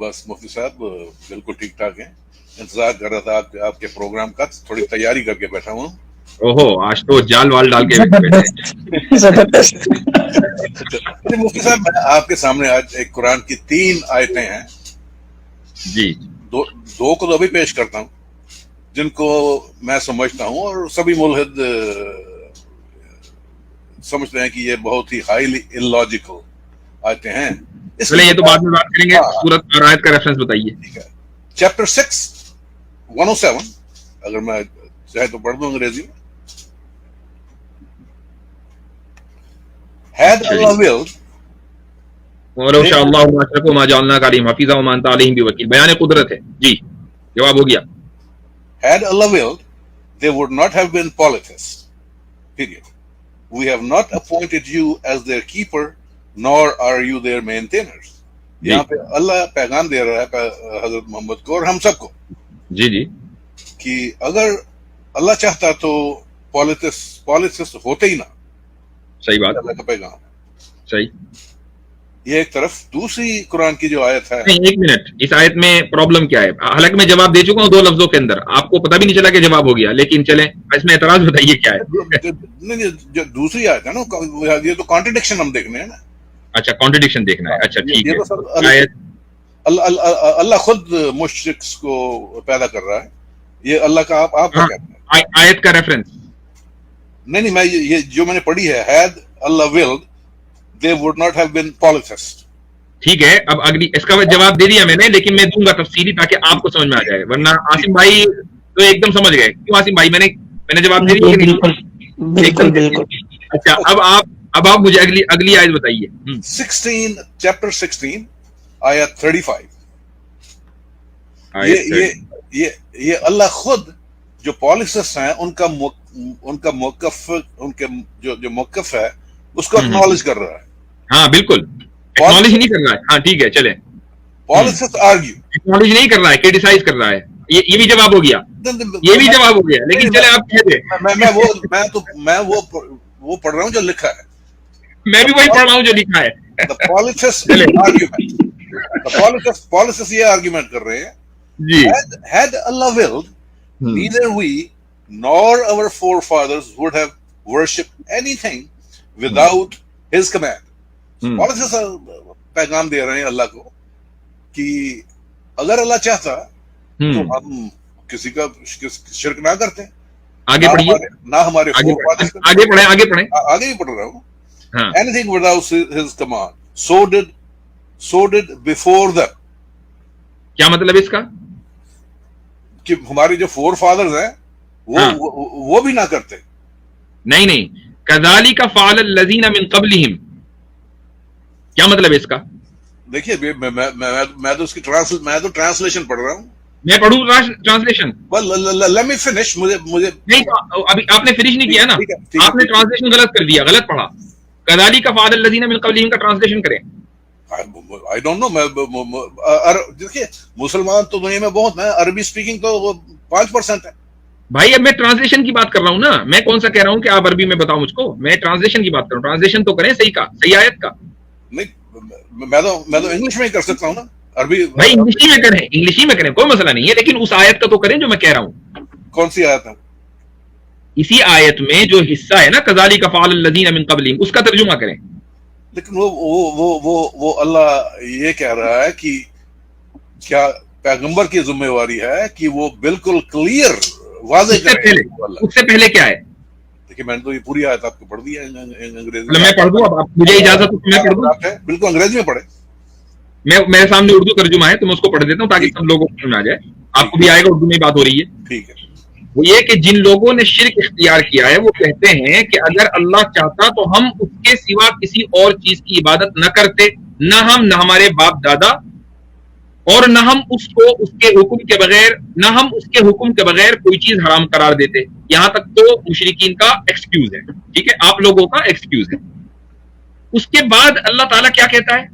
बस मुफ्ती साहब बिल्कुल ठीक ठाक हैं. इंतजार कर रहा था आपके प्रोग्राम का, थोड़ी तैयारी करके बैठा हूँ. ओहो, आज तो जाल वाल डाल के बैठे हैं. जबरदस्त. मुफ्ती साहब, मैं आपके सामने आज एक कुरान की 3 आयतें हैं. जी. दो को तो अभी पेश करता हूँ, जिनको मैं समझता हूँ और सभी मुल्हिद समझते हैं कि ये बहुत ही हाईली इलॉजिकल आयतें हैं. इसलिए ये तो बाद में बात करेंगे. सूरत और आयत का रेफरेंस बताइए. ठीक है. चैप्टर 6 107, अगर मैं चाहे तो पढ़ दूं अंग्रेजी में. Had Allah willed, बयान कुदरत है. जी, जवाब हो गया. Had Allah willed, they would not have been polytheists. Period. We have not appointed you as their keeper, nor are you their maintainers. यहाँ पे अल्लाह पैगाम दे रहा है हजरत मोहम्मद को और हम सबको. जी जी. कि अगर अल्लाह चाहता तो पॉलिथिस्ट होते ही ना. सही बात. अल्लाह का पैगाम. सही. ये एक तरफ. दूसरी कुरान की जो आयत है. नहीं, एक मिनट. इस आयत में प्रॉब्लम क्या है? हालांकि मैं जवाब दे चुका हूँ 2 लफ्जों के अंदर, आपको पता भी नहीं चला कि जवाब हो गया. लेकिन चलें, इसमें एतराज बताइए क्या है. नहीं, जो दूसरी आयत है ना, ये तो कॉन्ट्रडिक्शन हम देखने हैं ना. अच्छा, कॉन्ट्रडिक्शन देखना है. अच्छा, ठीक है. अल्लाह खुद मुश्रिक्स को पैदा कर रहा है. ये अल्लाह का आप क्या कहते हैं? आयत का रेफरेंस. नहीं, मैं ये जो मैंने पढ़ी है, had Allah willed, they would not have been polytheists. ठीक है. अब अगली, इसका जवाब दे दिया मैंने, लेकिन मैं दूंगा तफसीली ताकि आपको समझ में आ जाए, वरना आसिम भाई तो एकदम समझ गए. क्यों आसिम भाई? मैंने जवाब दे दिया. बिल्कुल बिल्कुल. अच्छा, अब आप मुझे अगली आयत बताइए. 16 चैप्टर 16 आयत 35. ये अल्लाह खुद जो पॉलिथिस्ट हैं उनका मौकफ, उनके जो मौकफ है उसको एक्नॉलेज कर रहा है. हाँ बिल्कुल. एक्नॉलेज नहीं कर रहा है. हाँ ठीक है, चले. पॉलिथिस्ट आर्ग्यू. एक्नॉलेज नहीं कर रहा है, क्रिटिसाइज कर रहा है. ये भी जवाब हो गया. ये भी जवाब हो गया. लेकिन चले, आप कह दे. मैं वो पढ़ रहा हूँ जो लिखा है. मैं भी वही पढ़ रहा हूँ जो लिखा है. पॉलिथिस्ट ये आर्ग्यूमेंट कर रहे हैं. Had Allah willed, neither we nor our forefathers would have worshipped anything without His command. पॉलिथिस्ट पैगाम दे रहे हैं अल्लाह को कि अगर अल्लाह चाहता तो हम किसी का शिरक ना करते. आगे पढ़िए. ना हमारे आगे पढ़े. आगे भी पढ़ रहा हूँ. Anything without His command, so did before them. क्या मतलब इसका? कि हमारे जो फोर फादर्स हैं वो भी ना करते. नहीं, कज़ालिका फ़अल लज़ीना मिन क़ब्लिहिम. क्या मतलब इसका? देखिए, मैं तो उसकी ट्रांसलेशन पढ़ रहा हूँ. मैं पढ़ूं ट्रांसलेशन? Let me finish. मुझे नहीं, अभी आपने फिनिश नहीं किया ना. आपने ट्रांसलेशन गलत कर दिया, गलत पढ़ा. कज़ालिका फ़अल लज़ीना मिन क़ब्लिहिम का ट्रांसलेशन करें. I don't know. देखिए, मुसलमान तो दुनिया में बहुत है. अरबी स्पीकिंग तो 5% है. भाई, अब मैं ट्रांसलेशन की बात कर रहा हूँ ना. मैं कौन सा कह रहा हूँ कि आप अरबी में बताओ मुझको. मैं ट्रांसलेशन की बात कर रहा हूँ. ट्रांसलेशन तो करें सही का, सही आयत का. नहीं, मैं तो इंग्लिश में ही कर सकता हूँ ना. अरबी भाई इंग्लिश ही में करें, कोई मसला नहीं है. लेकिन उस आयत का तो करें जो मैं कह रहा हूँ. कौन सी आयत है? इसी आयत में जो हिस्सा है ना, कज़ालिका फ़अल लज़ीना मिन क़ब्लिहिम, उसका तर्जुमा करें. लेकिन वो अल्लाह ये कह रहा है कि क्या पैगंबर की जिम्मेवारी है कि वो बिल्कुल क्लियर वाज़ेह करे. उससे पहले क्या है? देखिए, मैंने तो ये पूरी आयत आपको पढ़ दी है अंग्रेजी में. मैं पढ़ दूं? अब आप मुझे इजाजत हो मैं पढ़ दूं? बिल्कुल अंग्रेजी में पढ़े. मेरे सामने उर्दू तर्जुमा है, तो मैं उसको पढ़ देता हूँ ताकि सब लोगों को समझ आ जाए. आपको भी आएगा, उर्दू में बात हो रही है. ठीक है. वो ये कि जिन लोगों ने शिर्क इख्तियार किया है वो कहते हैं कि अगर अल्लाह चाहता तो हम उसके सिवा किसी और चीज की इबादत न करते, न हम, न हमारे बाप दादा, और न हम उसको उसके हुक्म के बगैर कोई चीज हराम करार देते. यहां तक तो मुशरिकीन का एक्सक्यूज है. ठीक है, आप लोगों का एक्सक्यूज है. उसके बाद अल्लाह ताला क्या कहता है?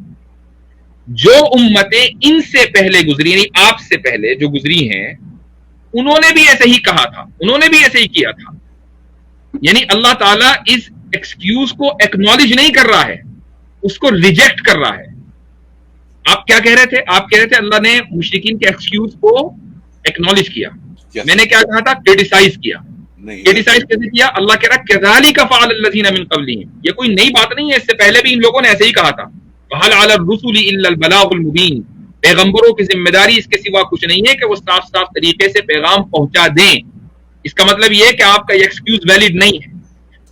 जो उम्मतें इनसे पहले गुजरी, यानी आपसे पहले जो गुजरी हैं, उन्होंने भी ऐसे ही कहा था, उन्होंने भी ऐसे ही किया था. यानी अल्लाह ताला इस एक्सक्यूज को एक्नॉलेज नहीं कर रहा है, उसको रिजेक्ट कर रहा है. آپ کیا کہہ رہے تھے؟ آپ کہہ رہے تھے اللہ نے مشرکین کے ایکسکیوز کو ایکنالج کیا. میں نے کیا کہا تھا؟ کرٹیسائز کیا. کرٹیسائز کیسے کیا؟ اللہ کہہ رہا کذالک فعل الذین من قبلہم. یہ کوئی نئی بات نہیں ہے، اس سے پہلے بھی ان لوگوں نے ایسے ہی کہا تھا. وہل علی الرسل الا البلاغ المبین. پیغمبروں کی ذمہ داری اس کے سوا کچھ نہیں ہے کہ وہ صاف صاف طریقے سے پیغام پہنچا دیں. اس کا مطلب یہ ہے کہ آپ کا یہ ایکسکیوز ویلڈ نہیں ہے.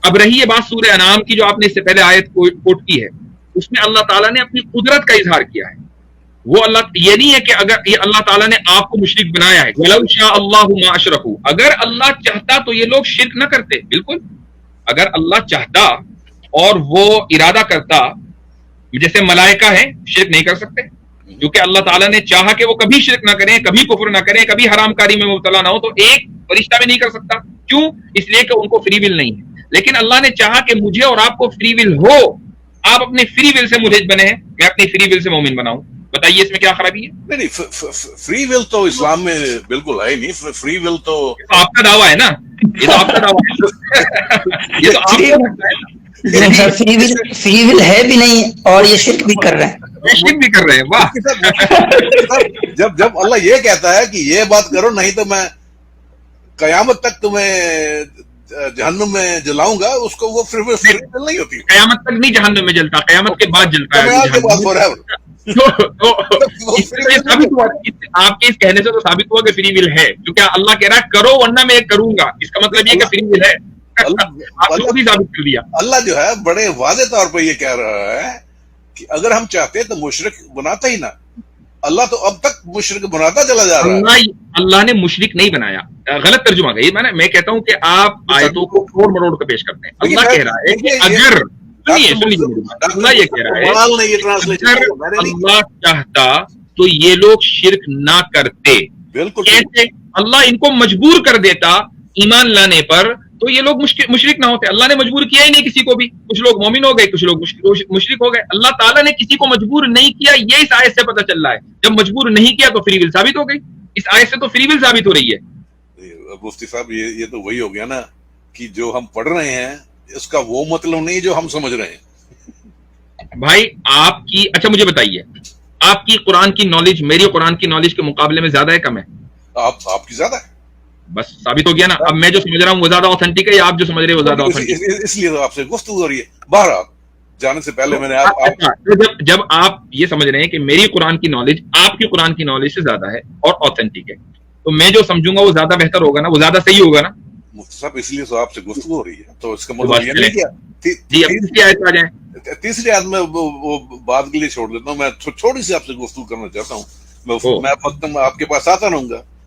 اب رہی یہ بات سورہ انعام کی جو آپ نے اس سے پہلے آیت کوٹ کی ہے، اس میں اللہ تعالیٰ نے اپنی قدرت کا اظہار کیا ہے. وہ اللہ یہ نہیں ہے کہ اگر یہ اللہ تعالیٰ نے آپ کو مشرک بنایا ہے. وَلَوْ شَاءَ اللَّهُ مَا أَشْرَكُوا. اگر اللہ چاہتا تو یہ لوگ شرک نہ کرتے. بالکل اگر اللہ چاہتا اور وہ ارادہ کرتا، جیسے ملائکہ ہیں شرک نہیں کر سکتے کیونکہ اللہ تعالیٰ نے چاہا کہ وہ کبھی شرک نہ کریں، کبھی کفر نہ کریں، کبھی حرام کاری میں مبتلا نہ ہو. تو ایک فرشتہ بھی نہیں کر سکتا. کیوں؟ اس لیے کہ ان کو فری ول نہیں ہے. لیکن اللہ نے چاہا کہ مجھے اور آپ کو فری ول ہو. آپ اپنے فری ول سے ملحد بنے ہیں، میں اپنی فری ول سے مومن بناؤں. بتائیے اس میں کیا خرابی ہے؟ نہیں، فری ول تو اسلام میں بالکل ہے نہیں. فری ول تو آپ کا دعویٰ ہے نا، یہ تو آپ کا دعویٰ ہے. یہ تو آپ کا فری ول ہے بھی نہیں اور یہ شرک بھی کر رہے ہیں. شرک بھی کر رہے ہیں. واہ. جب اللہ یہ کہتا ہے کہ یہ بات کرو نہیں تو میں قیامت تک تمہیں جہنم میں جلاؤں گا، اس کو وہ فری ول نہیں ہوتی. قیامت تک نہیں جہنم میں جلتا، قیامت کے بعد جلتا ہے. آپ کے اس کہنے سے تو ثابت ہوا کہ فری ول ہے، کیونکہ اللہ کہہ رہا ہے کرو ورنہ میں کروں گا. اس کا مطلب یہ کہ فری ول ہے. آپ نے بھی ثابت کر دیا. اللہ جو ہے بڑے واضح طور پہ یہ کہہ رہا ہے کہ اگر ہم چاہتے تو مشرک بناتا ہی نہ. اللہ تو اب تک مشرک بناتا چلا جا رہا ہے. اللہ نے مشرک نہیں بنایا. غلط ترجمہ گئی. میں کہتا ہوں کہ آپ آیتوں کو توڑ مروڑ کر پیش کرتے ہیں. اللہ کہہ رہا ہے کہ اگر اللہ یہ کہہ رہا ہے اگر اللہ چاہتا تو یہ لوگ شرک نہ کرتے. بالکل کیسے؟ اللہ ان کو مجبور کر دیتا ایمان لانے پر تو یہ لوگ مشرک نہ ہوتے. اللہ نے مجبور کیا ہی نہیں کسی کو بھی. کچھ لوگ مومن ہو گئے، کچھ لوگ مشرک ہو گئے. اللہ تعالیٰ نے کسی کو مجبور نہیں کیا. یہ اس آیت سے پتہ چل رہا ہے. جب مجبور نہیں کیا تو فری ول ثابت ہو گئی. اس آیت سے تو فری ول ثابت ہو رہی ہے. مفتی صاحب یہ تو وہی ہو گیا نا کہ جو ہم پڑھ رہے ہیں اس کا وہ مطلب نہیں جو ہم سمجھ رہے ہیں. بھائی آپ کی اچھا مجھے بتائیے، آپ کی قرآن کی نالج میری قرآن کی نالج کے مقابلے میں زیادہ ہے کم ہے؟ آپ کی زیادہ ہے. بس ثابت ہو گیا نا. اب میں جو سمجھ رہا ہوں وہ زیادہ آتھینٹک ہے یا آپ جو سمجھ رہے ہیں وہ زیادہ آتھینٹک ہے؟ اس لیے تو آپ سے گفتگو ہو رہی ہے. باہر آپ جانے سے پہلے میں نے جب آپ یہ سمجھ رہے ہیں کہ میری قرآن کی نالج آپ کی قرآن کی نالج سے زیادہ ہے اور آتھینٹک ہے، تو میں جو سمجھوں گا وہ زیادہ بہتر ہوگا نا، وہ زیادہ صحیح ہوگا نا. مفتی صاحب اس لیے تو آپ سے گفتگو ہو رہی ہے. تو اس کا مطلب یہ نہیں کیا جی اب آیت آ جائیں. تیسری آیت میں وہ بات کے لیے چھوڑ دیتا ہوں. میں تھوڑی سی آپ سے گفتگو کرنا چاہتا ہوں. میں آپ کے پاس آتا رہوں گا.